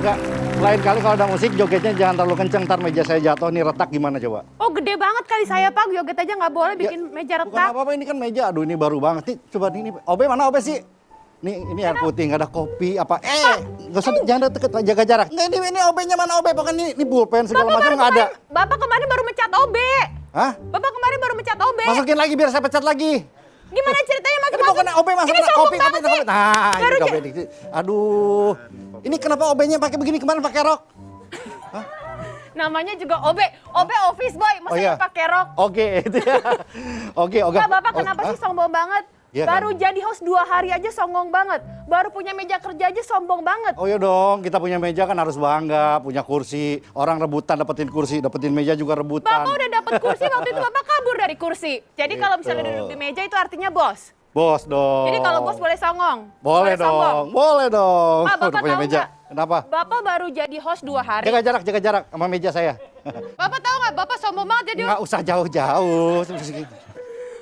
Enggak, lain kali kalau ada musik jogetnya jangan terlalu kenceng, ntar meja saya jatuh nih retak gimana coba? Oh gede banget kali saya Pak, joget aja nggak boleh bikin meja Bukan retak. apa-apa, ini kan meja, aduh ini baru banget nih, coba ini, Obe mana Obe sih? Ini air putih, nggak ada kopi, apa, nggak usah, jangan deket, jaga jarak. Nggak, ini Obe-nya mana Obe, pokoknya ini pulpen segala macam nggak ada. Bapak kemarin baru mencat OB. Hah? Bapak kemarin baru mencat OB. Masukin lagi biar saya pecat lagi. Gimana ceritanya Ini masuk-masuk? pokoknya Obe masuk, Ini sombong kopi. banget sih. Nah, Baru ini Obe dikit. Aduh, ini kenapa Obe-nya pakai begini, kemarin pakai rok? Namanya juga OB. OB office boy, masa iya. pakai rok? Oke, itu ya. Oke. Enggak, Bapak kenapa sih sombong banget? Iya Baru kan? jadi host 2 hari aja sombong banget. Baru punya meja kerja aja sombong banget. Oh iya dong, kita punya meja kan harus bangga, punya kursi. Orang rebutan dapetin kursi, dapetin meja juga rebutan. Bapak udah dapet kursi, waktu itu Bapak kabur dari kursi. Jadi kalau misalnya Gitu. duduk di meja itu artinya bos. Bos dong. Jadi kalau bos boleh songong. Boleh sombong. dong, boleh dong. Pak, Bapak Udah punya tahu meja. nggak? Kenapa? Bapak baru jadi host 2 hari. Jaga jarak sama meja saya. Bapak tahu nggak? Bapak sombong banget jadi Nggak usah jauh-jauh.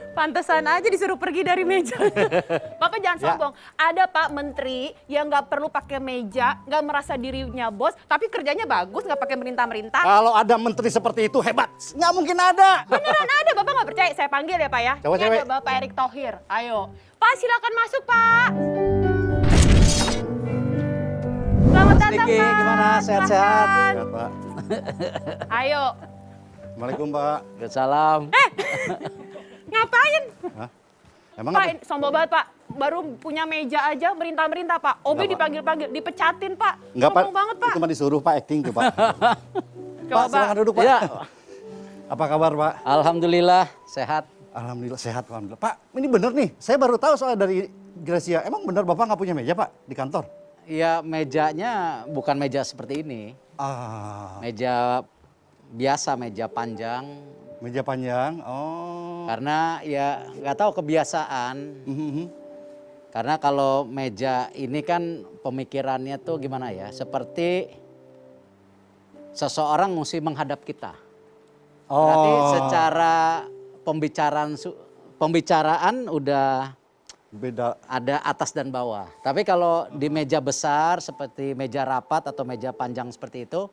pantesan aja disuruh pergi dari meja. Bapak jangan Ya. sombong. Ada Pak Menteri yang nggak perlu pakai meja, nggak merasa dirinya bos, tapi kerjanya bagus, nggak pakai merintah-merintah. Kalau ada menteri seperti itu hebat. Nggak mungkin ada. Beneran ada, Bapak nggak percaya? Saya panggil ya Pak ya. Coba, Ini cewek. ada Bapak Erick Thohir. Ayo. Pak silakan masuk Pak. Selamat datang Niki, Pak. gimana? Sehat-sehat? Silahkan. Sehat, Pak. Ayo. Assalamualaikum, Pak. Salam. Ngapain? Hah? Emang Pak, apa? ini sombong banget Pak. Baru punya meja aja merintah-merintah Pak. Obi Nggak, Pak. dipanggil-panggil, dipecatin Pak. Enggak, Pak. Sombong banget Pak. Itu cuma disuruh, Pak, acting tuh, Pak. Coba, Pak, silakan duduk, Pak. Ya, Apa kabar, Pak? alhamdulillah sehat. Alhamdulillah sehat, alhamdulillah. Pak, ini bener nih. Saya baru tahu soal dari Gracia. Emang bener Bapak nggak punya meja, Pak, di kantor? Ya, mejanya bukan meja seperti ini. Meja biasa, meja panjang. Meja panjang. Oh. Karena ya nggak tahu kebiasaan. Mhm. Karena kalau meja ini kan pemikirannya tuh gimana ya? Seperti seseorang mesti menghadap kita. Berarti secara pembicaraan udah Beda. ada atas dan bawah. Tapi kalau di meja besar seperti meja rapat atau meja panjang seperti itu,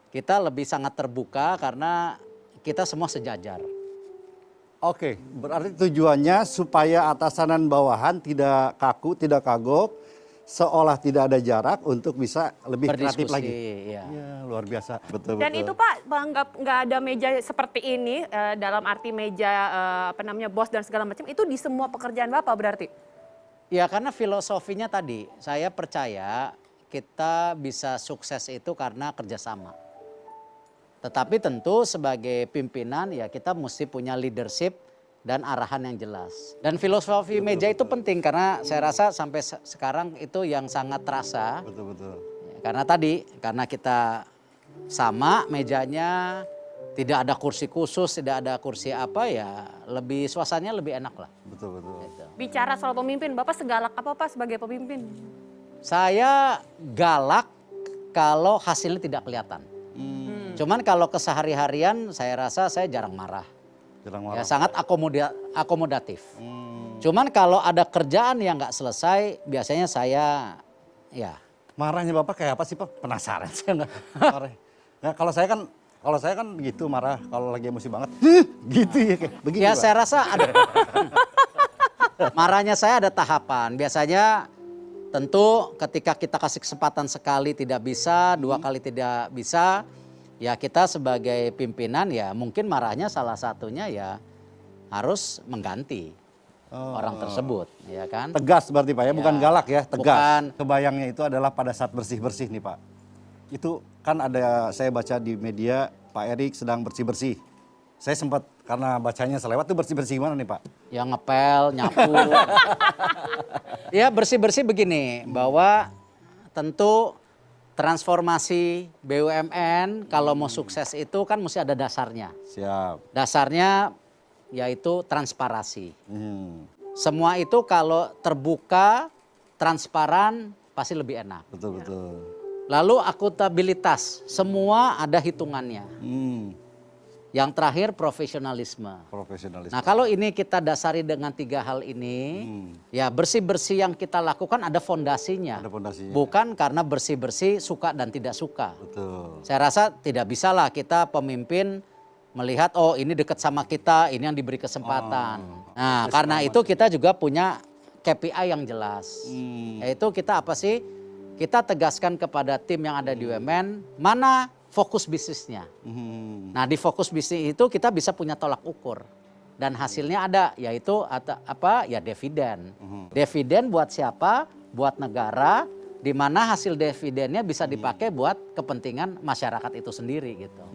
kita lebih sangat terbuka karena kita semua sejajar. Oke, berarti tujuannya supaya atasan dan bawahan tidak kaku, tidak kagok, seolah tidak ada jarak untuk bisa lebih kreatif Berdiskusi, lagi. ya. Ya, luar biasa. Betul, Dan betul. itu Pak, nggak ada meja seperti ini, dalam arti meja bos dan segala macam, itu di semua pekerjaan Bapak berarti? Ya karena filosofinya tadi, saya percaya kita bisa sukses itu karena kerjasama. Tetapi tentu sebagai pimpinan ya kita mesti punya leadership dan arahan yang jelas. Dan filosofi meja itu penting karena saya rasa sampai sekarang itu yang sangat terasa. Betul, betul. Ya, karena kita sama mejanya, tidak ada kursi khusus, tidak ada kursi apa ya, lebih suasananya lebih enak lah. Betul, betul. Gitu. Bicara soal pemimpin, Bapak segalak apa Pak sebagai pemimpin? Saya galak kalau hasilnya tidak kelihatan. Cuman kalau kesehari-harian saya rasa saya jarang marah. Jarang Ya marah. sangat akomodatif. Cuman kalau ada kerjaan yang nggak selesai, biasanya saya ya Marahnya Bapak kayak apa sih, Pak? Penasaran saya nggak marah. Nah, kalau saya kan gitu marah kalau lagi emosi banget. Gitu ya kayak begini, ya Pak. saya rasa ada marahnya saya ada tahapan. Biasanya tentu ketika kita kasih kesempatan sekali tidak bisa, 2 kali tidak bisa, ya kita sebagai pimpinan ya mungkin marahnya salah satunya ya harus mengganti orang tersebut, ya kan? Tegas berarti Pak ya, bukan Ya, galak ya, tegas. bukan. Kebayangnya itu adalah pada saat bersih-bersih nih Pak. Itu kan ada, saya baca di media Pak Erick sedang bersih-bersih. Saya sempat karena bacanya selewat tuh bersih-bersih gimana nih Pak? Yang ngepel, nyapu. Ya bersih-bersih begini, bahwa tentu transformasi BUMN kalau mau sukses itu kan mesti ada dasarnya. Siap. Dasarnya yaitu transparansi. Hmm, Semua itu kalau terbuka, transparan pasti lebih enak. betul, betul. Lalu akuntabilitas, semua ada hitungannya. Hmm, Yang terakhir profesionalisme. Profesionalisme. Nah kalau ini kita dasari dengan 3 hal ini, ya bersih-bersih yang kita lakukan ada fondasinya. Ada fondasinya. Bukan karena bersih-bersih suka dan tidak suka. Betul. Saya rasa tidak bisa lah kita pemimpin melihat oh ini dekat sama kita, ini yang diberi kesempatan. Nah karena itu kita juga punya KPI yang jelas. Yaitu kita apa sih? Kita tegaskan kepada tim yang ada di UMN, mana fokus bisnisnya. Nah di fokus bisnis itu kita bisa punya tolak ukur. Dan hasilnya ada, yaitu apa? Ya dividen. Dividen buat siapa? Buat negara, di mana hasil dividennya bisa dipakai buat kepentingan masyarakat itu sendiri gitu.